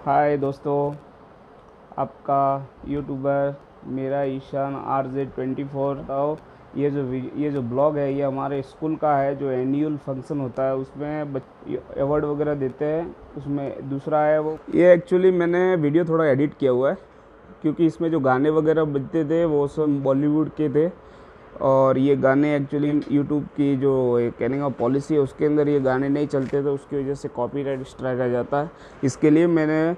हाय दोस्तों, आपका यूट्यूबर मेरा ईशान RZ24। बताओ, ये जो ब्लॉग है ये हमारे स्कूल का है। जो एनुअल फंक्शन होता है उसमें अवार्ड वगैरह देते हैं, उसमें दूसरा है वो। ये एक्चुअली मैंने वीडियो थोड़ा एडिट किया हुआ है क्योंकि इसमें जो गाने वगैरह बजते थे वो सब बॉलीवुड के थे, और ये गाने एक्चुअली यूट्यूब की जो कहने का पॉलिसी है उसके अंदर ये गाने नहीं चलते, तो उसकी वजह से कॉपीराइट स्ट्राइक आ जाता है। इसके लिए मैंने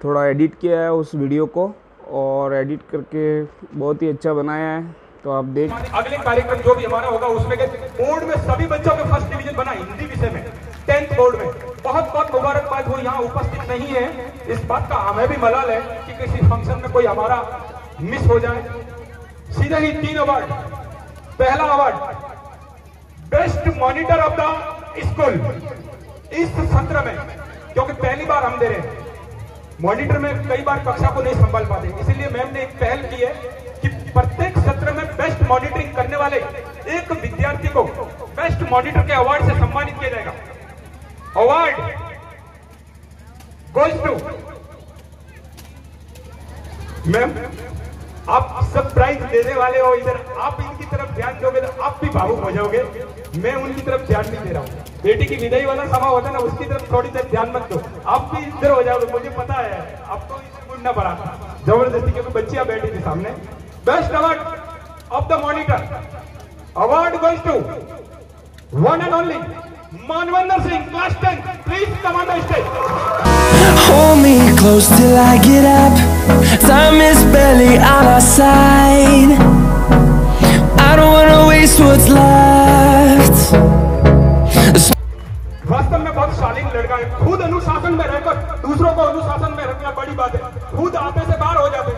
थोड़ा एडिट किया है उस वीडियो को, और एडिट करके बहुत ही अच्छा बनाया है, तो आप देख। अगले कार्यक्रम जो भी हमारा होगा उसमें बोर्ड में सभी बच्चों के फर्स्ट डिवीजन बना हिंदी विषय में 10th बोर्ड में। बहुत बहुत मुबारकबाद। वो यहाँ उपस्थित नहीं है, इस बात का हमें भी मलाल है कि किसी फंक्शन में कोई हमारा मिस हो जाए। सीधे ही 3 अवार्ड। पहला award best monitor of the school इस सत्र में, क्योंकि पहली बार हम दे रहे हैं। मॉनिटर में कई बार कक्षा को नहीं संभाल पाते, इसीलिए मैम ने एक पहल की है कि प्रत्येक सत्र में बेस्ट मॉनिटरिंग करने वाले एक विद्यार्थी को बेस्ट मॉनिटर के अवार्ड से सम्मानित किया जाएगा। Award goes to ma'am. आप सब प्राइज देने वाले हो, इधर आप इनकी तरफ ध्यान दोगे तो आप भी भावुक हो जाओगे। मैं उनकी तरफ ध्यान नहीं दे रहा हूँ। बेटी की विदाई वाला समा होता है ना, उसकी तरफ थोड़ी देर ध्यान मत दो, आप भी इधर हो जाओगे। मुझे पता है आपको ढूंढना पड़ा जबरदस्ती, क्योंकि बच्चियां बैठी थी सामने। Best award of the monitor award goes to one and only Manvendra Singh, class 10। Please come on the stage. Hold me close till I get up. Time is barely on our side. I don't wanna waste what's left. वास्तव में बहुत शालीन लड़का है। खुद अनुशासन में रहकर दूसरों को अनुशासन में रखना बड़ी बात है। खुद आपे से बाहर हो जाते,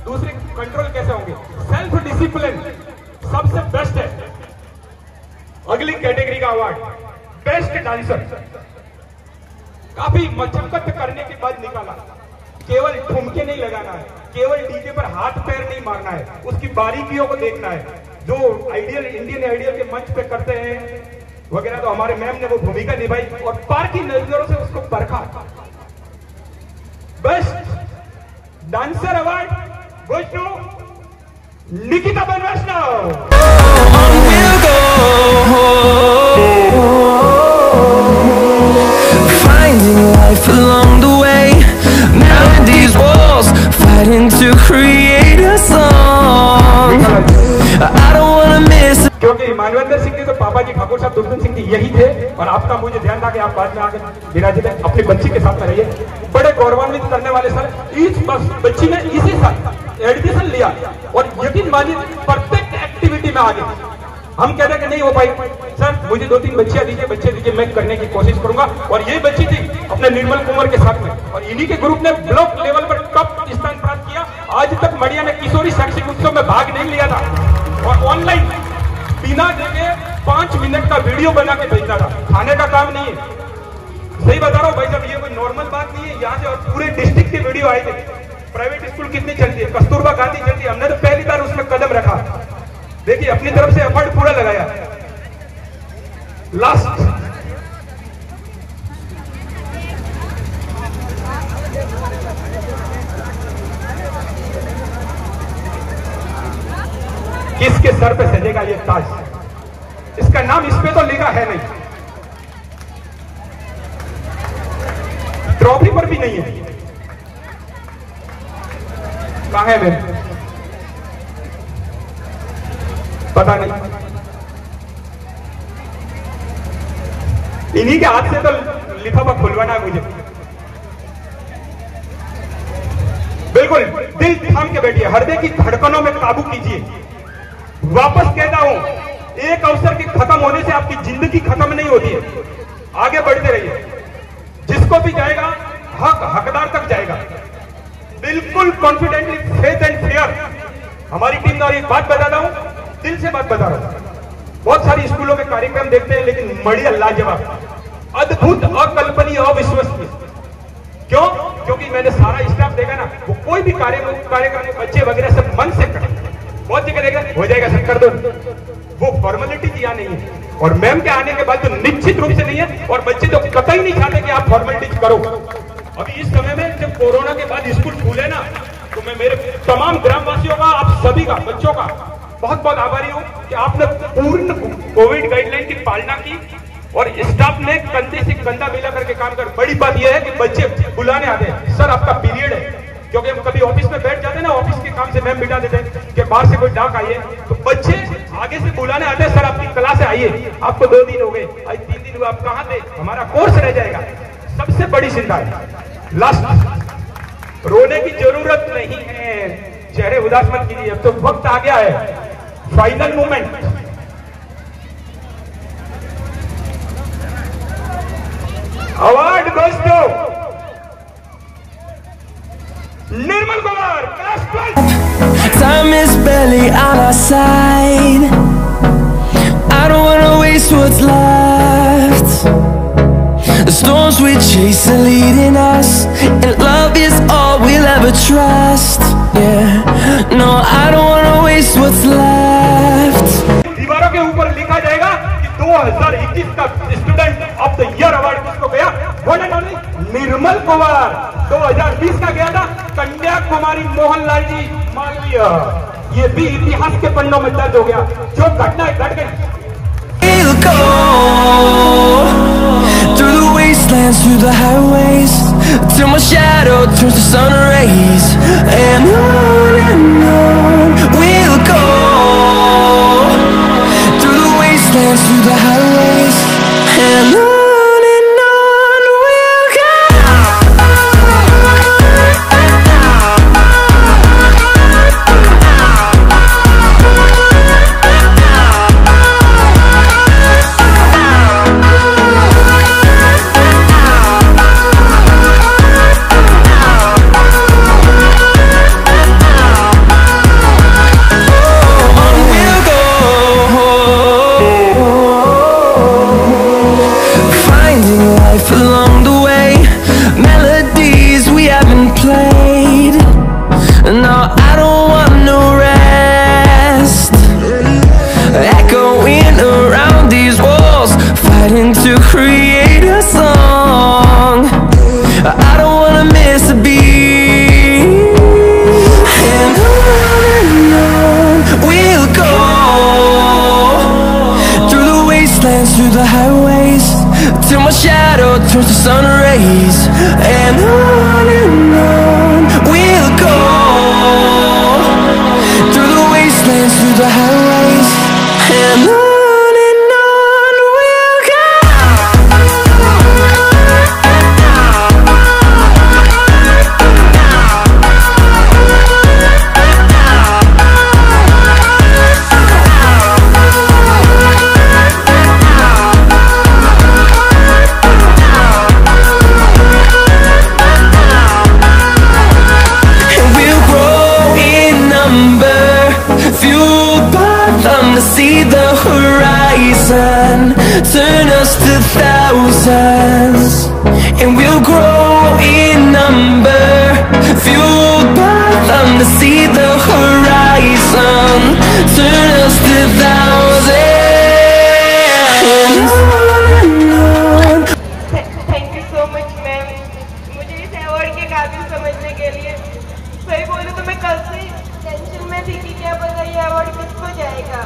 दूसरे कंट्रोल कैसे होंगे? सेल्फ डिसिप्लिन सबसे बेस्ट है। अगली कैटेगरी का अवार्ड बेस्ट डांसर। काफी मशक्कत करने के बाद निकाला। केवल ठुमके नहीं लगाना है, केवल डीजे पर हाथ पैर नहीं मारना है, उसकी बारीकियों को देखना है। जो आइडियल इंडियन आइडियल के मंच पे करते हैं वगैरह, तो हमारे मैम ने वो भूमिका निभाई और पार की नजरों से उसको परखा। Best dancer award goes to Nikita बन Vaishnav. Finding life along the way, mounting these walls, fighting to create a song. I don't wanna miss. क्योंकि मानवेंद्र सिंह के तो पापा जी ठाकुर साहब दुर्जन सिंह जी यही थे, और आपका मुझे ध्यान था कि आप बाद में आकर विराजित हैं। अपनी बच्ची के साथ में रहिए। बड़े गौरवान्वित करने वाले सर। इस बच्ची ने इसी साल एडमिशन लिया और यकीन मानिए प्रत्येक एक्टिविटी में आगे। हम कहते कि नहीं हो पाई सर, मुझे 2-3 बच्चे दीजिए, मैं करने की कोशिश करूंगा। और ये बच्ची थी अपने निर्मल कुमार के साथ में, और इन्हीं के ग्रुप ने ब्लॉक लेवल पर टॉप स्थान प्राप्त किया। आज तक मड़िया ने किशोरी शैक्षिक उत्सव में भाग नहीं लिया था, और ऑनलाइन बिना देखे 5 मिनट का वीडियो बना के भेजना था। खाने का काम नहीं है, सही बता रहा हूँ भाई साहब, ये कोई नॉर्मल बात नहीं है। यहाँ से और पूरे डिस्ट्रिक्ट के वीडियो आए थे। प्राइवेट स्कूल कितनी चलती है, कस्तूरबा गांधी चलती है, हमने तो पहली बार उसमें कदम रखा। देखिए अपनी तरफ से एफर्ट पूरा लगाया। लास्ट किसके सर पे सजेगा ये ताज? इसका नाम इस पे तो लिखा है नहीं, ट्रॉफी पर भी नहीं है। कहां है मैम? पता नहीं। इन्हीं के हाथ से तो लिफाफा खुलवाना है मुझे। बिल्कुल दिल थाम के बैठिए, हृदय की धड़कनों में काबू कीजिए। वापस कहता हूं, एक अवसर के खत्म होने से आपकी जिंदगी खत्म नहीं होती है। आगे बढ़ते रहिए। जिसको भी जाएगा हक हकदार तक जाएगा। बिल्कुल कॉन्फिडेंटली, फेथ एंड फेयर। हमारी टीम ने, और एक बात बताता हूं, दिल से बात बता रहा हूं। बहुत सारी स्कूलों के कार्यक्रम देखते हैं, लेकिन मड़िया लाजवाब, अद्भुत, अकल्पनीय, अविश्वसनीय। क्यों? क्योंकि मैंने सारा स्टाफ देखा ना, वो कोई भी कार्यक्रम में बच्चे वगैरह सब मन से कर, बहुत जगह देखा हो जाएगा सर कर दो, वो फॉर्मेलिटी किया नहीं है। और मैम के आने के बाद तो निश्चित रूप से नहीं है, और बच्चे तो कतई नहीं चाहते कि आप फॉर्मेलिटीज करो। अभी इस समय में जब कोरोना के बाद स्कूल खुले ना, तो मैं मेरे तमाम ग्रामवासियों का, आप सभी का, बच्चों का बहुत बहुत आभारी हूँ कि आपने पूर्ण कोविड गाइडलाइन की पालना की और स्टाफ ने कंधे से कंधा मिला करके काम कर। बड़ी बात यह है कि बच्चे बुलाने आते हैं, सर आपका पीरियड है, क्योंकि हम कभी ऑफिस में बैठ जाते हैं ना, ऑफिस के काम से मैम बिठा देते हैं कि बाहर से कोई डाक आई है, तो बच्चे आगे से बुलाने आते हैं, सर आपकी क्लास है, आइए, आपको 2 दिन हो गए, आज 3 दिन हुआ, आप कहाँ थे, हमारा कोर्स रह जाएगा। सबसे बड़ी चिंता है, लास्ट, रोने की जरूरत नहीं है, चेहरे उदास मत कीजिए, अब तो वक्त आ गया है, final moment. Award goes to Nirmal Kumar, class 12। Time is barely on our side. I don't wanna waste what's left. The storms we chase are leading us, and love is all we'll ever trust. Yeah, no, I don't wanna waste what's left. दीवारों के ऊपर लिखा जाएगा कि 2021 का student of the year award किसको गया, one and only Nirmal Kumar. 2020 का गया था कन्याकुमारी मोहनलाल जी मालवीय। ये भी इतिहास के पन्नों में दर्ज हो गया, जो घटना घट गई। We'll go through the wastelands, through the highways, till my shadow turns to sun rays, and on we'll go through the wastelands, through the highways, and on we'll go. Along the way, melodies we haven't played. No, I don't want no rest. Echoing around these walls, fighting to create a song. I don't wanna miss a beat. And on we'll go through the wastelands, through the highways, till my shadow turns to sun rays, and on we'll go through the wastelands, through the highways, and on we'll go. See the horizon turn us to thousands, and we'll grow in number, fueled by them to see the horizon turn us to thousands. Thank you so much, ma'am. मुझे इस award के काबिल समझने के लिए। सही बोलूं तो मैं कल से टेंशन में थी कि क्या पता ये अवार्ड किसको जाएगा।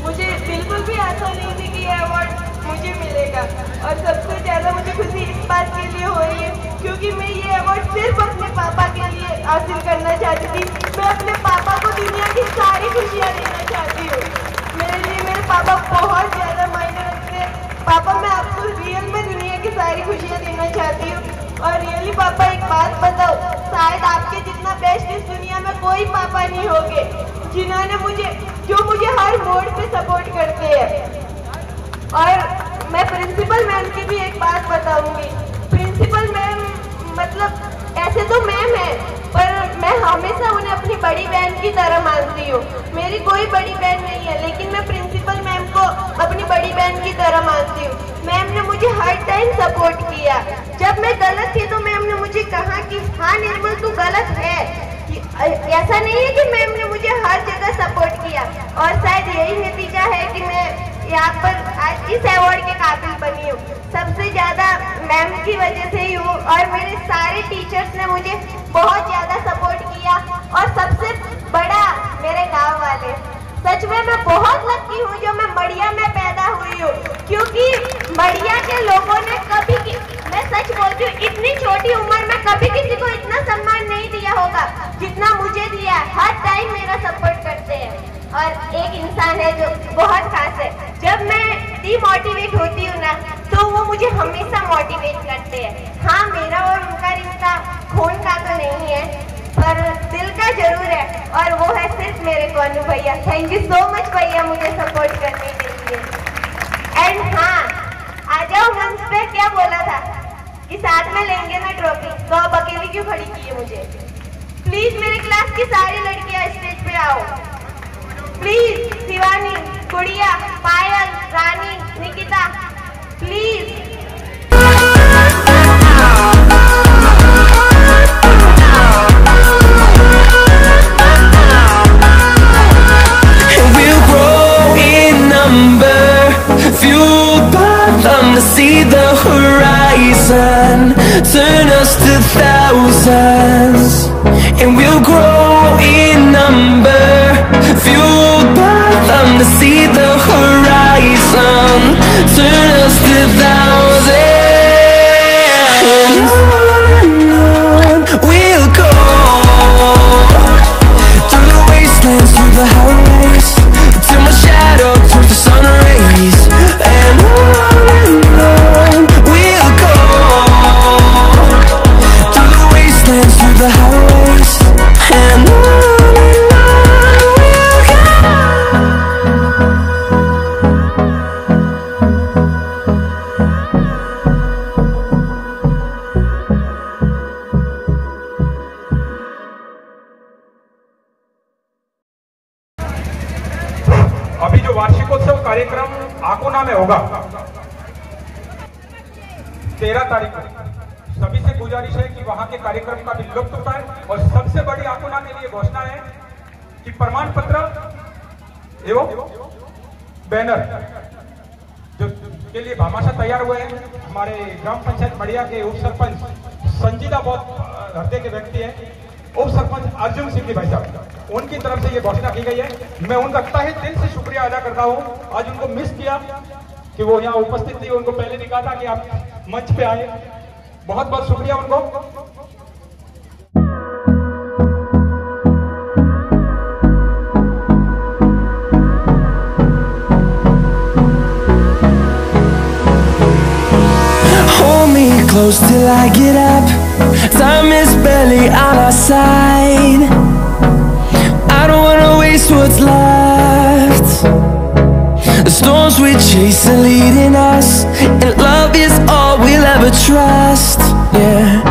मुझे बिल्कुल भी आशा नहीं थी कि ये अवार्ड मुझे मिलेगा, और सबसे ज़्यादा मुझे खुशी इस बात के लिए हो रही है क्योंकि मैं ये अवार्ड सिर्फ अपने पापा के लिए हासिल करना चाहती थी। मैं अपने पापा को दुनिया की सारी खुशियाँ देना चाहती हूँ। मेरे लिए मेरे पापा बहुत ज़्यादा मायने रखते हैं। पापा, मैं आपको रियल में दुनिया की सारी खुशियाँ देना चाहती हूँ। और रियली पापा, एक बात बताओ, शायद आपके जितना बेस्ट इस दुनिया में कोई पापा नहीं होंगे जिन्होंने जो मुझे हर मोड़ पे सपोर्ट करते हैं। और मैं प्रिंसिपल मैम की भी एक बात बताऊंगी। प्रिंसिपल मैम मतलब ऐसे तो मैम है, पर मैं हमेशा उन्हें अपनी बड़ी बहन की तरह मानती हूँ। मेरी कोई बड़ी बहन नहीं है, लेकिन मैं प्रिंसिपल मैम को अपनी बड़ी बहन की तरह मानती हूँ। मैम ने मुझे हर टाइम सपोर्ट किया। जब मैं गलत थी तो मैम ने मुझे कहा कि हाँ निर्मल, तू गलत है। ऐसा नहीं है कि मैम ने मुझे हर जगह सपोर्ट किया, और शायद यही नतीजा है कि मैं यहाँ पर आज इस अवार्ड के काबिल बनी हूँ। सबसे ज़्यादा मैम की वजह से ही हूँ और मेरे सारे टीचर्स ने मुझे बहुत ज़्यादा सपोर्ट किया और सबसे बड़ा मेरे गांव वाले। सच में मैं बहुत लकी हूँ जो मैं मड़िया में पैदा हुई हूँ, क्योंकि मड़िया के लोगों ने कभी, मैं सच बोलती हूँ, इतनी छोटी उम्र में कभी किसी को इतना सम्मान नहीं दिया होगा जितना मुझे दिया है। हर टाइम मेरा सपोर्ट करते हैं और एक इंसान है जो बहुत खास है। जब मैं डिमोटिवेट होती हूँ ना तो वो मुझे हमेशा मोटिवेट करते हैं। हाँ, मेरा और उनका रिश्ता खून का तो नहीं है पर दिल का जरूर है और वो है सिर्फ मेरे कोनू भैया। थैंक यू सो मच भैया मुझे सपोर्ट करने के लिए। एंड हाँ, आ जाओ मंच पे, क्या बोला था कि साथ में लेंगे ना ट्रॉफी, तो आप अकेली क्यों खड़ी की है मुझे? प्लीज मेरे क्लास की सारी लड़कियां स्टेज पे आओ please. Shivani, Gudiya, Payal, Rani, Nikita, please. To see the horizon, turn us to thousands, and we'll grow in number, fueled by them. To see the horizon, turn us to thousands, and on we'll go, through the wastelands, through the highways, till my shadow turns to sun rays, and on we'll go, through the wastelands, through the highways, and on we'll go. अभी जो वार्षिकोत्सव कार्यक्रम आकोना में होगा 13 तारीख को, सभी से गुजारिश है कि वहां के कार्यक्रम का भी लुत्फ उठाएं। और सबसे बड़ी आकोना के लिए घोषणा है कि प्रमाण पत्र एवं बैनर जो के लिए भामाशाह तैयार हुए हैं। हमारे ग्राम पंचायत मड़िया के उप सरपंच संजीदा बहुत हृदय के व्यक्ति हैं, उप सरपंच अर्जुन सिंह भाई साहब, उनकी तरफ से ये घोषणा की गई है। मैं उनका तहे दिल से शुक्रिया अदा करता हूँ। आज उनको मिस किया कि वो यहाँ उपस्थित थी, उनको पहले भी कहा था कि आप मंच पे आए। बहुत बहुत शुक्रिया उनको। Close till I get up, time is barely on our side. I don't wanna waste what's left. The storms we chase are leading us, and love is all we'll ever trust. Yeah,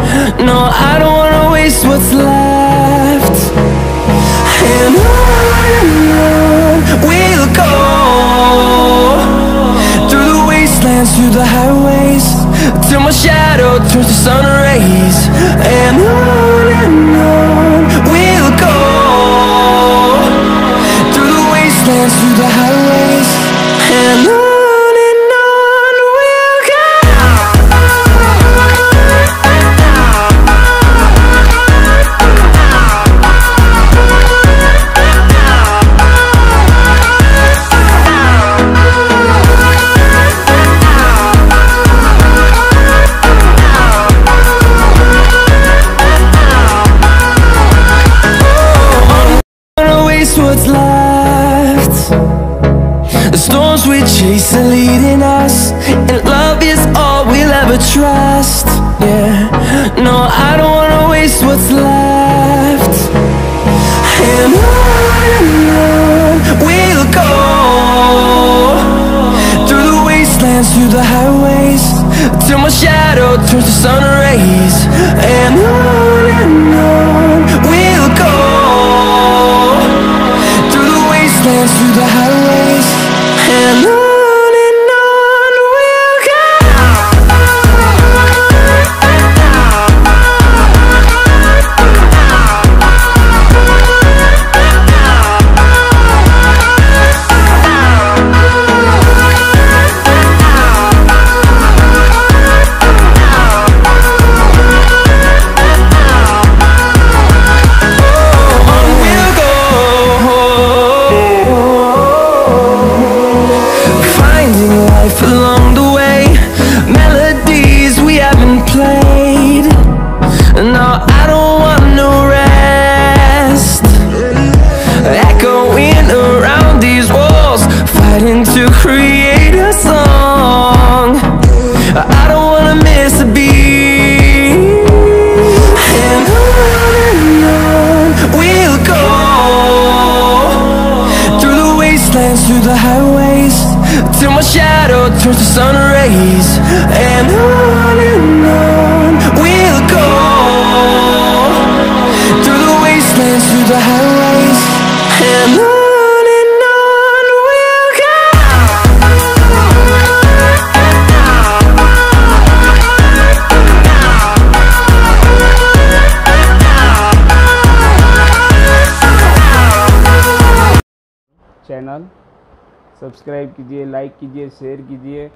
no, I don't wanna waste what's left. And on we'll go, through the wastelands, through the highways, till my shadow turns to sun rays, and on we'll go, through the wastelands, through the highways, and on we'll go. What's left? The storms we chase are leading us, and love is all we'll ever trust. Yeah, no, I don't wanna waste what's left. And on we'll go, through the wastelands, through the highways, till my shadow turns to sun rays, and on we'll go, through the highways, and on we'll go. through the highways, till my shadow turns to sun rays. And on we'll go, through the wastelands, through the highways. And on we'll go. Channel subscribe कीजिए, like कीजिए, share कीजिए।